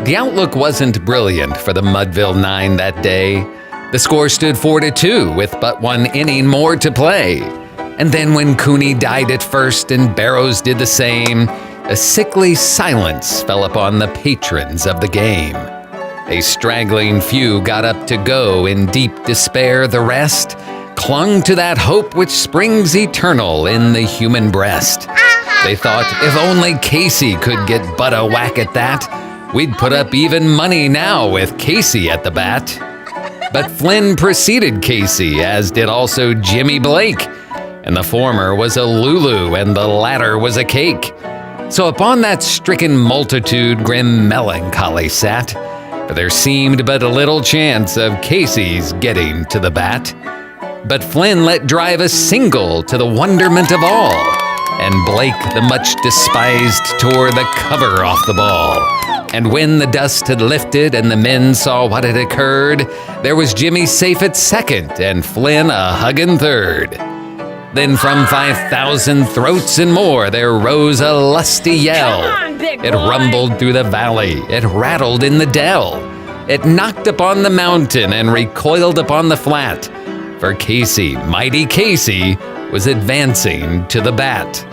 The outlook wasn't brilliant for the Mudville Nine that day. The score stood 4-2 with but one inning more to play. And then when Cooney died at first and Barrows did the same, a sickly silence fell upon the patrons of the game. A straggling few got up to go in deep despair. The rest clung to that hope which springs eternal in the human breast. They thought if only Casey could get but a whack at that, we'd put up even money now with Casey at the bat. But Flynn preceded Casey, as did also Jimmy Blake, and the former was a Lulu and the latter was a cake. So upon that stricken multitude grim melancholy sat, for there seemed but little chance of Casey's getting to the bat. But Flynn let drive a single to the wonderment of all, and Blake, the much despised, tore the cover off the ball. And when the dust had lifted and the men saw what had occurred, there was Jimmy safe at second and Flynn a huggin' third. Then from 5,000 throats and more there rose a lusty yell. It rumbled through the valley, it rattled in the dell. It knocked upon the mountain and recoiled upon the flat. For Casey, mighty Casey, was advancing to the bat.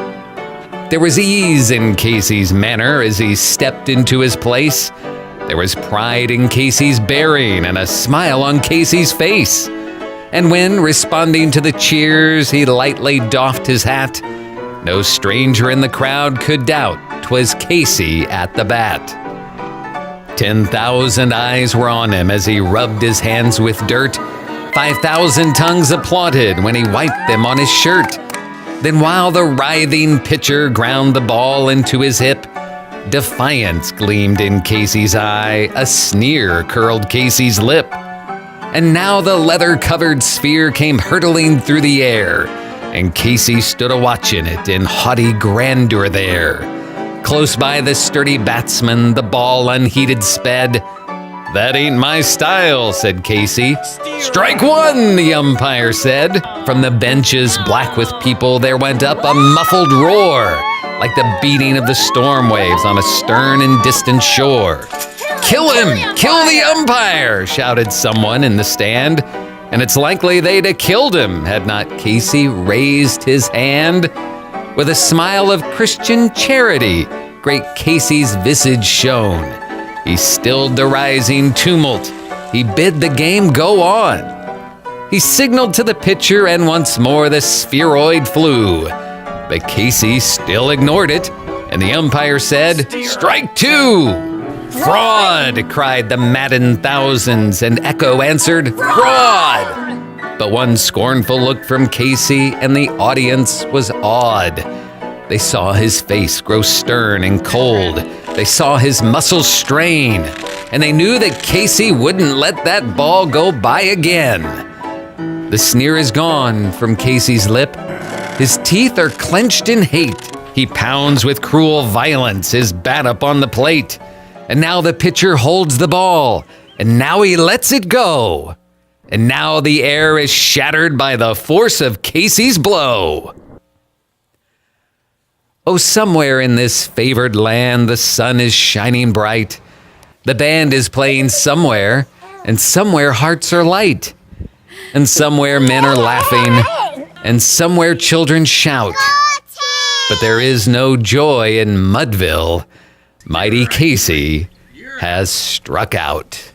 There was ease in Casey's manner as he stepped into his place. There was pride in Casey's bearing and a smile on Casey's face. And when, responding to the cheers, he lightly doffed his hat, no stranger in the crowd could doubt 'twas Casey at the bat. 10,000 eyes were on him as he rubbed his hands with dirt. 5,000 tongues applauded when he wiped them on his shirt. Then while the writhing pitcher ground the ball into his hip, defiance gleamed in Casey's eye, a sneer curled Casey's lip. And now the leather-covered sphere came hurtling through the air, and Casey stood a-watchin' it in haughty grandeur there. Close by the sturdy batsman, the ball unheeded sped. "That ain't my style," said Casey. "Strike one," the umpire said. From the benches black with people there went up a muffled roar, like the beating of the storm waves on a stern and distant shore. "Kill him! Kill the umpire!" shouted someone in the stand. And it's likely they'd have killed him had not Casey raised his hand. With a smile of Christian charity, great Casey's visage shone. He stilled the rising tumult. He bid the game go on. He signaled to the pitcher and once more the spheroid flew. But Casey still ignored it, and the umpire said, "Strike two!" "Fraud!" cried the maddened thousands, and echo answered, "Fraud!" But one scornful look from Casey, and the audience was awed. They saw his face grow stern and cold. They saw his muscles strain, and they knew that Casey wouldn't let that ball go by again. The sneer is gone from Casey's lip. His teeth are clenched in hate. He pounds with cruel violence his bat up on the plate. And now the pitcher holds the ball, and now he lets it go. And now the air is shattered by the force of Casey's blow. Oh, somewhere in this favored land the sun is shining bright. The band is playing somewhere, and somewhere hearts are light. And somewhere men are laughing, and somewhere children shout. But there is no joy in Mudville. Mighty Casey has struck out.